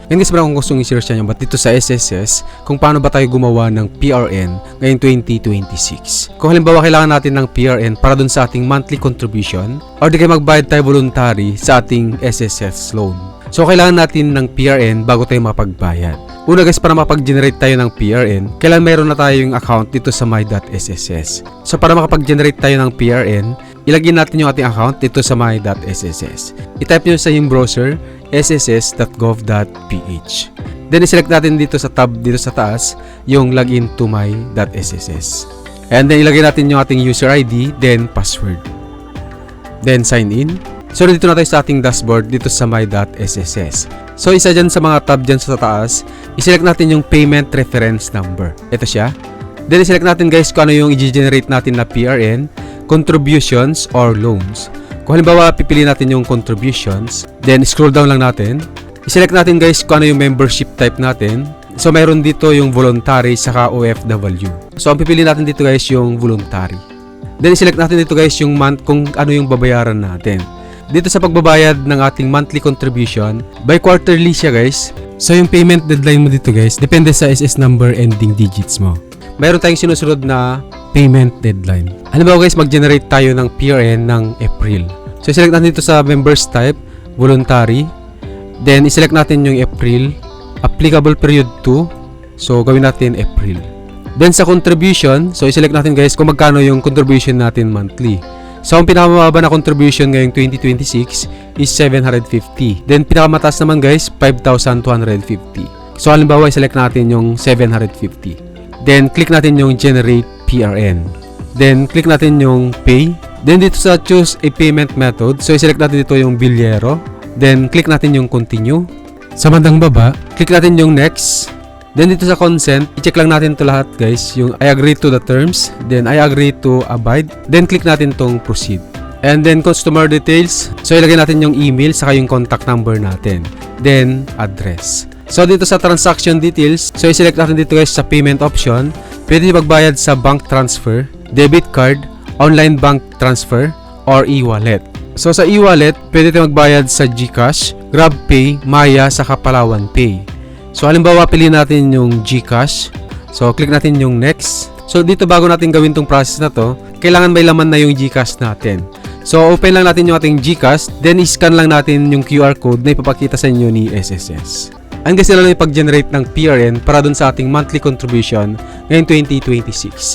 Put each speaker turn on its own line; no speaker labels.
Ngayon guys, kung gustong i-share siya nyo, but dito sa SSS, kung paano ba tayo gumawa ng PRN ngayong 2026. Kung halimbawa kailangan natin ng PRN para dun sa ating monthly contribution, or di kayo magbayad tayo voluntary sa ating SSS loan. So kailangan natin ng PRN bago tayo makapagbayad. Una guys, para makapag-generate tayo ng PRN, kailangan mayroon na tayong account dito sa my.sss. So para makapag-generate tayo ng PRN, ilagay natin yung ating account dito sa my.sss. I-type nyo sa yung browser sss.gov.ph. Then i-select natin dito sa tab dito sa taas yung login to my.sss. And then ilagay natin yung ating user ID, then password. Then sign in. So dito na tayo sa ating dashboard dito sa my.sss. So isa dyan sa mga tab dyan sa taas, i-select natin yung payment reference number. Ito siya. Then i-select natin guys kung ano yung i-generate natin na PRN, contributions or loans. Kung halimbawa pipili natin yung contributions, then scroll down lang natin. I-select natin guys kung ano yung membership type natin. So mayroon dito yung voluntary saka OFW. So ang pipili natin dito guys yung voluntary. Then i-select natin dito guys yung month kung ano yung babayaran natin. Dito sa pagbabayad ng ating monthly contribution, by quarterly siya guys. So yung payment deadline mo dito guys, depende sa SS number ending digits mo. Mayroon tayong sinusunod na payment deadline. Halimbawa guys, mag-generate tayo ng PRN ng April. So select natin dito sa members type, voluntary. Then i-select natin yung April, applicable period 2. So gawin natin April. Then sa contribution, so i-select natin guys kung magkano yung contribution natin monthly. So ang pinakamababa na contribution ngayong 2026 is 750. Then pinakamataas naman guys, 5,250. So halimbawa i-select natin yung 750. Then click natin yung generate PRN. Then click natin yung pay. Then dito sa choose a payment method, so i-select natin dito yung bilyero. Then click natin yung continue. Sa bandang baba, click natin yung next. Then dito sa consent, i-check lang natin ito lahat guys, yung I agree to the terms, then I agree to abide, then click natin tong proceed. And then customer details, so ilagay natin yung email saka yung contact number natin, then address. So dito sa transaction details, so i-select natin dito guys sa payment option, pwede magbayad sa bank transfer, debit card, online bank transfer, or e-wallet. So sa e-wallet, pwede tayo magbayad sa GCash, GrabPay, Maya, saka Palawan Pay. So halimbawa piliin natin yung GCash. So click natin yung next. So dito bago natin gawin tong process na to, kailangan may laman na yung GCash natin. So open lang natin yung ating GCash, then i-scan lang natin yung QR code na ipapakita sa inyo ni SSS. Ang guys, nila yung pag-generate ng PRN para dun sa ating monthly contribution ngayong 2026.